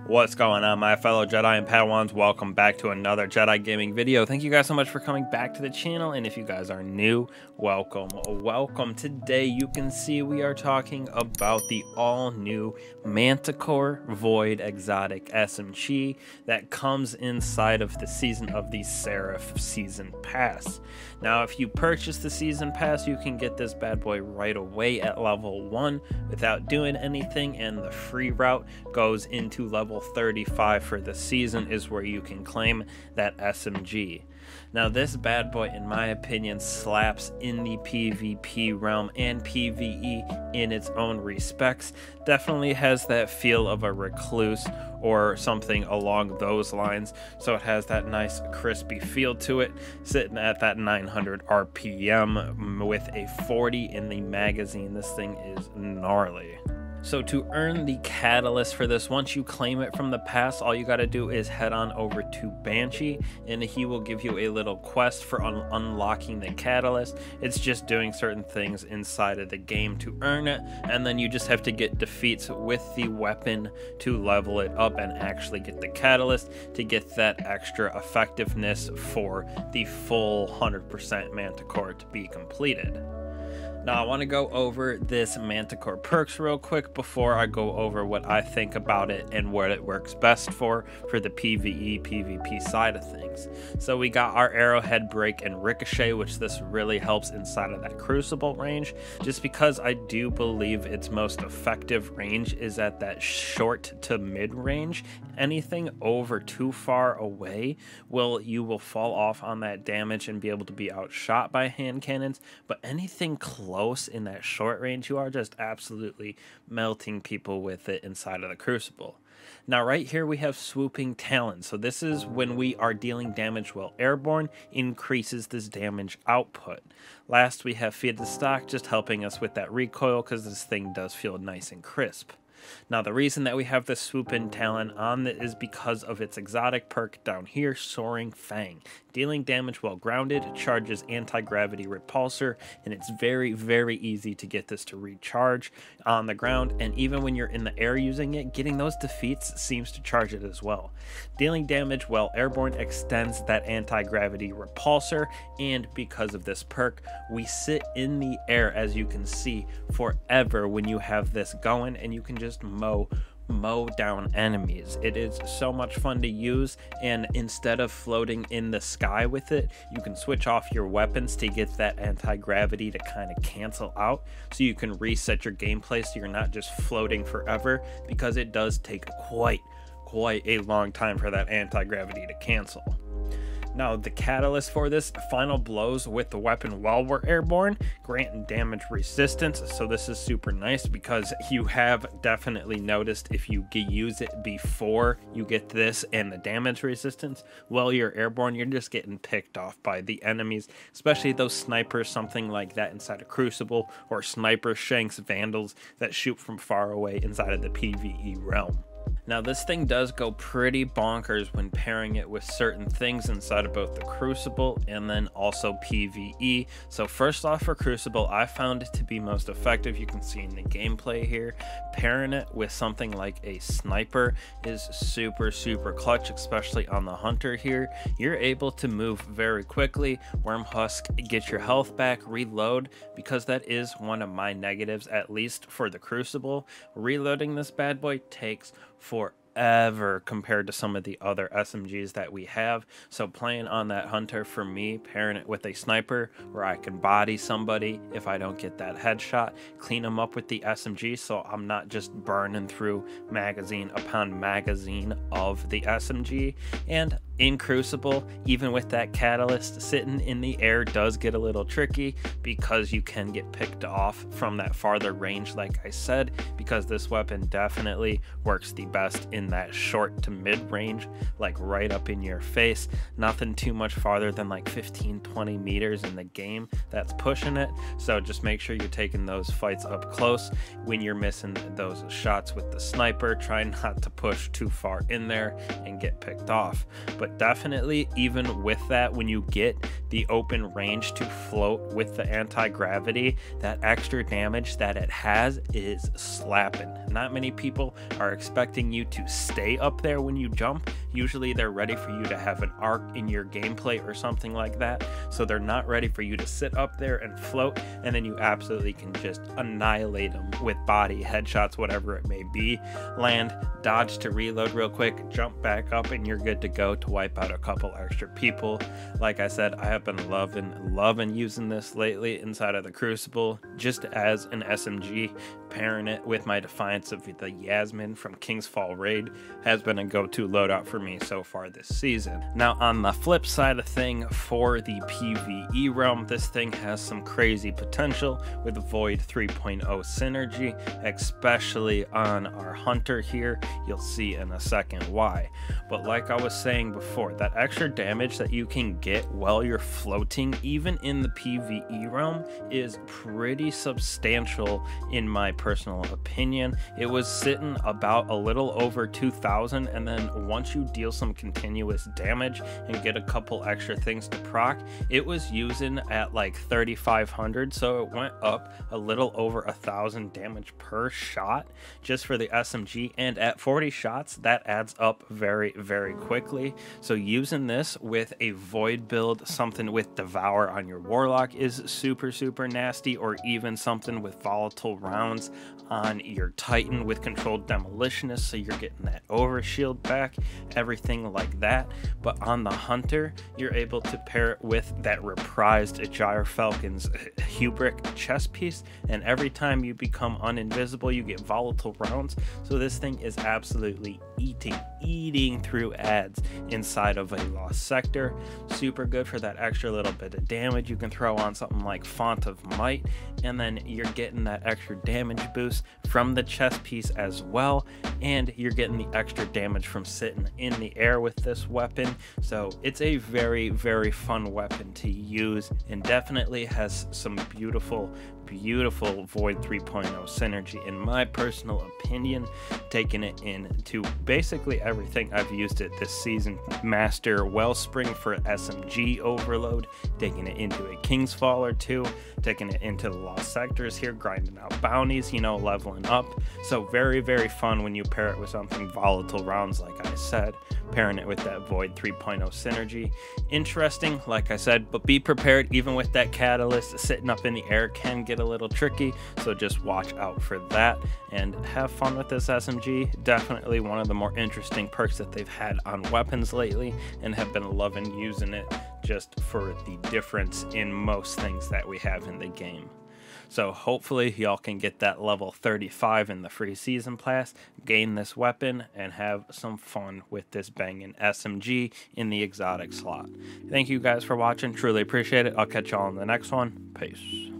What's going on, my fellow Jedi and Padawans? Welcome back to another Jedi gaming video. Thank you guys so much for coming back to the channel, and if you guys are new, welcome. Today you can see we are talking about the all-new Manticore Void Exotic SMG that comes inside of the season of the Seraph Season Pass. Now, if you purchase the Season Pass, you can get this bad boy right away at level 1 without doing anything, and the free route goes into level 35 for the season is where you can claim that SMG. Now, this bad boy, in my opinion, slaps in the PvP realm and PvE in its own respects. Definitely has that feel of a recluse or something along those lines. So it has that nice crispy feel to it, sitting at that 900 RPM with a 40 in the magazine. This thing is gnarly. So to earn the catalyst for this, once you claim it from the past, all you got to do is head on over to Banshee, and he will give you a little quest for unlocking the catalyst. It's just doing certain things inside of the game to earn it, and then you just have to get defeats with the weapon to level it up and actually get the catalyst to get that extra effectiveness for the full 100% Manticore to be completed. Now, I want to go over this Manticore perks real quick before I go over what I think about it and what it works best for the PvE, PvP side of things. So we got our Arrowhead Break and Ricochet, which this really helps inside of that Crucible range, just because I do believe its most effective range is at that short to mid range. Anything over too far away, you will fall off on that damage and be able to be outshot by hand cannons, but anything close in that short range, you are just absolutely melting people with it inside of the Crucible. Now, right here we have Swooping Talon. So this is when we are dealing damage while airborne, increases this damage output. Last, we have Feed the Stock, just helping us with that recoil because this thing does feel nice and crisp. Now, the reason that we have this Swooping Talon on is because of its exotic perk down here, Soaring Fang. Dealing damage while grounded, charges anti-gravity repulsor, and it's very, very easy to get this to recharge on the ground, and even when you're in the air using it, getting those defeats seems to charge it as well. Dealing damage while airborne extends that anti-gravity repulsor, and because of this perk, we sit in the air, as you can see, forever when you have this going, and you can just mow down enemies. It is so much fun to use, and instead of floating in the sky with it, you can switch off your weapons to get that anti-gravity to kind of cancel out, so you can reset your gameplay so you're not just floating forever, because it does take quite a long time for that anti-gravity to cancel. Now, the catalyst for this, final blows with the weapon while we're airborne, grant damage resistance. So this is super nice because you have definitely noticed if you use it before you get this and the damage resistance, while you're airborne, you're just getting picked off by the enemies, especially those snipers, something like that inside of Crucible, or sniper shanks, vandals that shoot from far away inside of the PvE realm. Now, this thing does go pretty bonkers when pairing it with certain things inside of both the Crucible and then also PvE. So first off, for Crucible, I found it to be most effective. You can see in the gameplay here, pairing it with something like a sniper is super clutch, especially on the Hunter here. You're able to move very quickly, Worm Husk, get your health back, reload, because that is one of my negatives, at least for the Crucible. Reloading this bad boy takes forever compared to some of the other SMGs that we have. So playing on that Hunter, for me, pairing it with a sniper where I can body somebody if I don't get that headshot, clean them up with the SMG so I'm not just burning through magazine upon magazine of the SMG. And in Crucible, even with that catalyst, sitting in the air does get a little tricky because you can get picked off from that farther range, like I said, because this weapon definitely works the best in that short to mid range, like right up in your face. Nothing too much farther than like 15-20 meters in the game that's pushing it. So just make sure you're taking those fights up close when you're missing those shots with the sniper. Try not to push too far in there and get picked off. But but definitely even with that, when you get the open range to float with the anti-gravity, that extra damage that it has is slapping. Not many people are expecting you to stay up there when you jump. Usually they're ready for you to have an arc in your gameplay or something like that, so they're not ready for you to sit up there and float, and then you absolutely can just annihilate them with body headshots, whatever it may be. Land, dodge to reload real quick, jump back up, and you're good to go to wipe out a couple extra people. Like I said, I have been loving using this lately inside of the Crucible, just as an SMG. Pairing it with my Defiance of the Yasmin from King's Fall Raid has been a go-to loadout for me so far this season. Now on the flip side of thing, for the PvE realm, this thing has some crazy potential with Void 3.0 synergy, especially on our Hunter here. You'll see in a second why. But like I was saying before, that extra damage that you can get while you're floating, even in the PvE realm, is pretty substantial in my personal opinion. It was sitting about a little over 2,000, and then once you deal some continuous damage and get a couple extra things to proc, it was using at like 3,500, so it went up a little over 1,000 damage per shot just for the SMG, and at 40 shots that adds up very quickly. So using this with a Void build, something with Devour on your Warlock is super nasty, or even something with Volatile Rounds on your Titan with Controlled Demolitionist, so you're getting that overshield back, everything like that. But on the Hunter, you're able to pair it with that reprised Gyrfalcon's Hubric chest piece, and every time you become uninvisible you get Volatile Rounds. So this thing is absolutely eating through ads inside of a lost sector. Super good for that extra little bit of damage you can throw on something like Font of Might, and then you're getting that extra damage boost from the chest piece as well, and you're getting the extra damage from sitting in the air with this weapon. So it's a very fun weapon to use, and definitely has some beautiful Void 3.0 synergy in my personal opinion, taking it into basically everything I've used it this season. Master Wellspring for SMG overload, taking it into a King's Fall or two, taking it into the lost sectors here, grinding out bounties, you know, leveling up. So very fun when you pair it with something Volatile Rounds, like I said, pairing it with that Void 3.0 synergy. Interesting, like I said, but be prepared. Even with that catalyst, sitting up in the air can get a little tricky, so just watch out for that and have fun with this SMG. Definitely one of the more interesting perks that they've had on weapons lately, and have been loving using it just for the difference in most things that we have in the game. So hopefully y'all can get that level 35 in the free season pass, gain this weapon, and have some fun with this banging SMG in the exotic slot. Thank you guys for watching, truly appreciate it. I'll catch y'all in the next one. Peace.